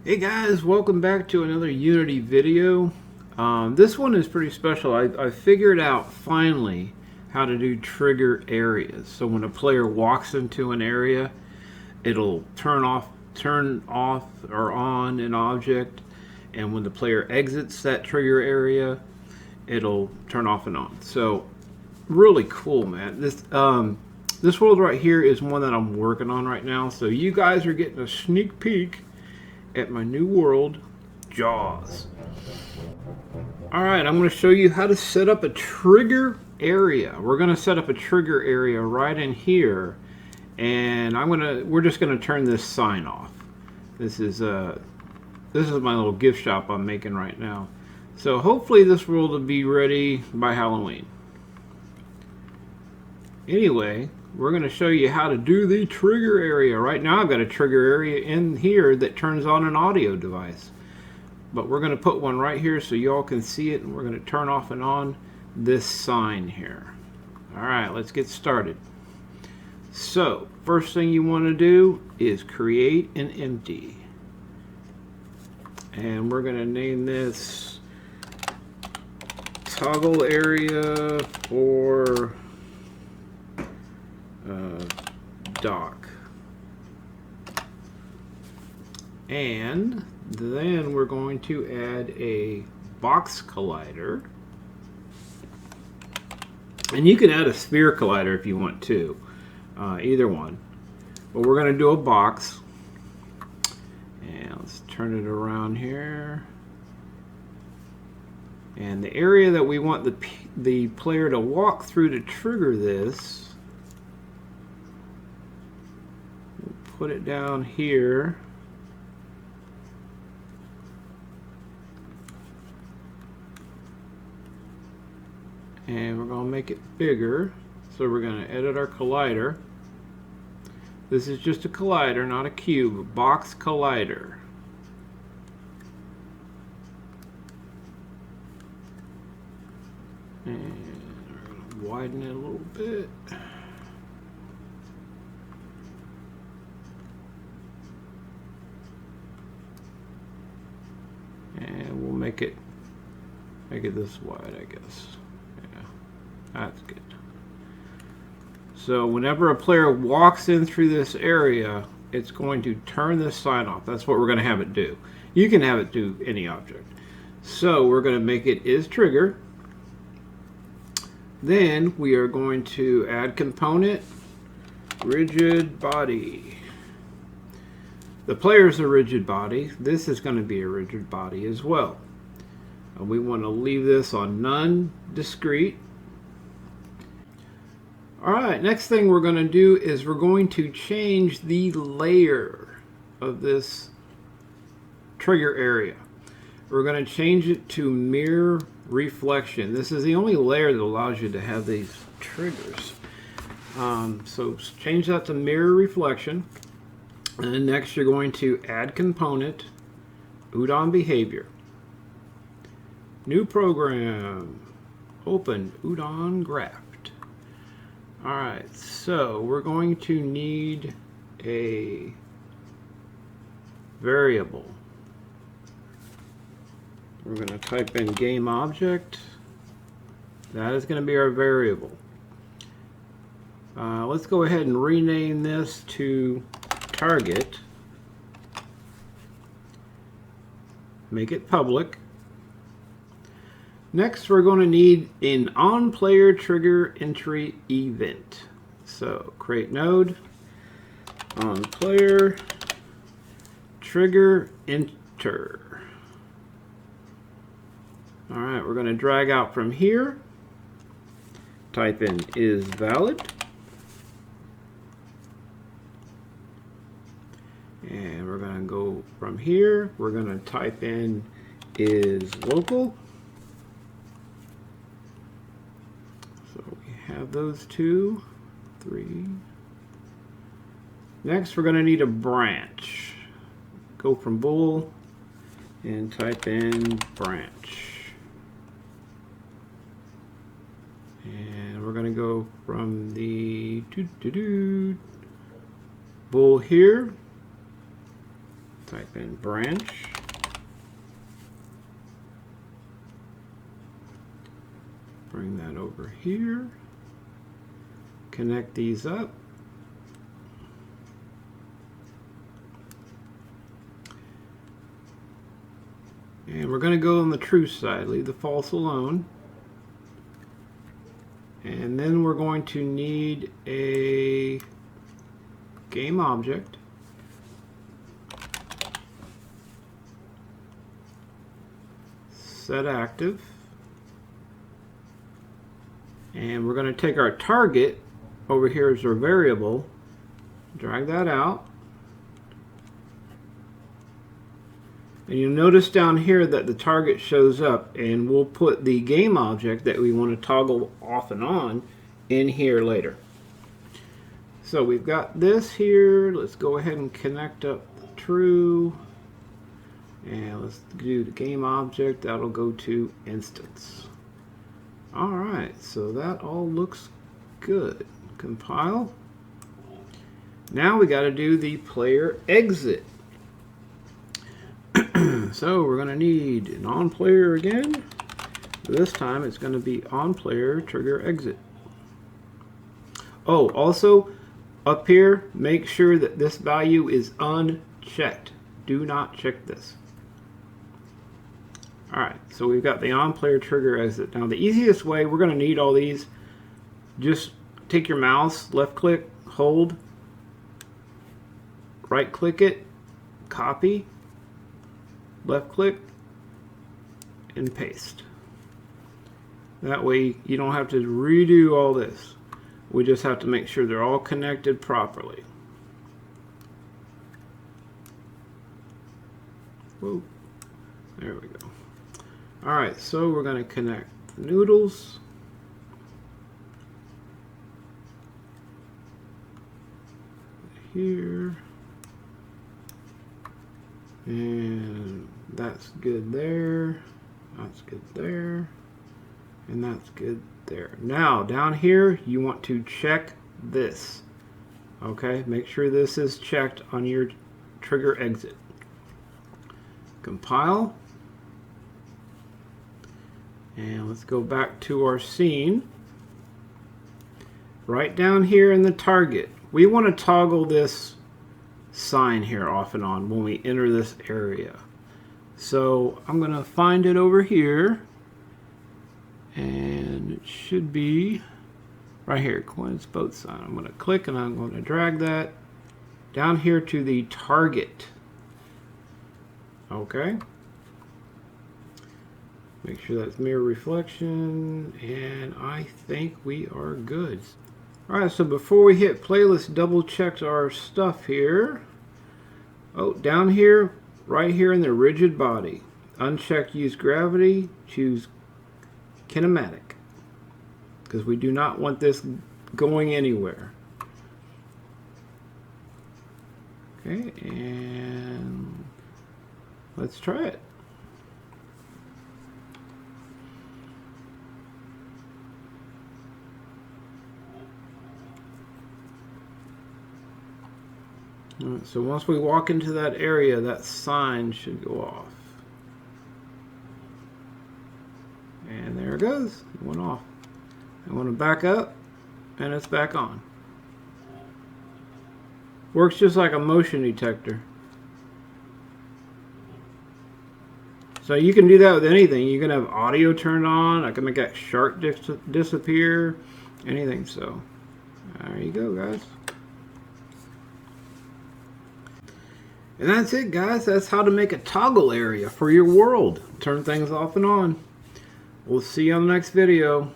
Hey guys, welcome back to another Unity video. This one is pretty special. I figured out finally how to do trigger areas. So when a player walks into an area, it'll turn off or on an object, and when the player exits that trigger area, it'll turn off and on. So really cool, man. This world right here is one that I'm working on right now. So you guys are getting a sneak peek at my new world, Jaws. Alright, I'm going to show you how to set up a trigger area. We're going to set up a trigger area right in here, and we're just going to turn this sign off. This is my little gift shop I'm making right now. So hopefully this world will be ready by Halloween. Anyway, we're going to show you how to do the trigger area. Right now I've got a trigger area in here that turns on an audio device. But we're going to put one right here so you all can see it, and we're going to turn off and on this sign here. Alright, let's get started. So, first thing you want to do is create an empty. And we're going to name this toggle area for dock. And then we're going to add a box collider. And you can add a sphere collider if you want to, either one. But we're going to do a box. And let's turn it around here. And the area that we want the player to walk through to trigger this, put it down here. And we're going to make it bigger. So we're going to edit our collider. This is just a collider, not a cube. A box collider. And we're going to widen it a little bit. And we'll make it this wide, I guess. Yeah, that's good. So whenever a player walks in through this area, it's going to turn this sign off. That's what we're going to have it do. You can have it do any object. So we're going to make it is trigger. Then we are going to add component, rigid body. The player's a rigid body. This is going to be a rigid body as well. We want to leave this on none discrete. Alright, next thing we're going to do is we're going to change the layer of this trigger area. We're going to change it to mirror reflection. This is the only layer that allows you to have these triggers. So change that to mirror reflection. And then next you're going to add component, UDON behavior. New program, open UDON graft. Alright, so we're going to need a variable. We're going to type in game object. That is going to be our variable. Let's go ahead and rename this to target. Make it public. Next, we're going to need an on-player trigger entry event. So create node, on-player trigger enter. Alright, we're going to drag out from here. Type in is valid. And we're going to go from here. We're going to type in is local. So we have those 2, 3. Next, we're going to need a branch. Go from bool and type in branch. And we're going to go from the bool here Type in branch. Bring that over here. Connect these up. And we're going to go on the true side, leave the false alone. And then we're going to need a game object. Set active. And we're going to take our target over here as our variable, drag that out. And you'll notice down here that the target shows up, and we'll put the game object that we want to toggle off and on in here later. So we've got this here. Let's go ahead and connect up the true. And let's do the game object. That'll go to instance. Alright, so that all looks good. Compile. Now we got to do the player exit. So we're going to need an on player again. This time it's going to be on player trigger exit. Oh, also up here, make sure that this value is unchecked. Do not check this. Alright, so we've got the on player trigger exit. Now the easiest way, we're going to need all these. Just take your mouse, left click, hold, right click it, copy, left click, and paste. That way you don't have to redo all this. We just have to make sure they're all connected properly. Whoa. There we go. Alright, so we're going to connect the noodles. Here. And that's good there. That's good there. And that's good there. Now, down here, you want to check this. Okay, make sure this is checked on your trigger exit. Compile. And let's go back to our scene. Right down here in the target, we want to toggle this sign here off and on when we enter this area. So I'm going to find it over here. And it should be right here, coins both sign. I'm going to click and I'm going to drag that down here to the target. Okay. Make sure that's mirror reflection, and I think we are good. Alright, so before we hit play, let's double check our stuff here. Oh, down here, right here in the rigid body, uncheck use gravity, choose kinematic, because we do not want this going anywhere. Okay, and let's try it. Alright, so once we walk into that area, that sign should go off. And there it goes. It went off. I want to back up, and it's back on. Works just like a motion detector. So you can do that with anything. You can have audio turned on. I can make that shark disappear. Anything. So there you go, guys. And that's it, guys. That's how to make a toggle area for your world. Turn things off and on. We'll see you on the next video.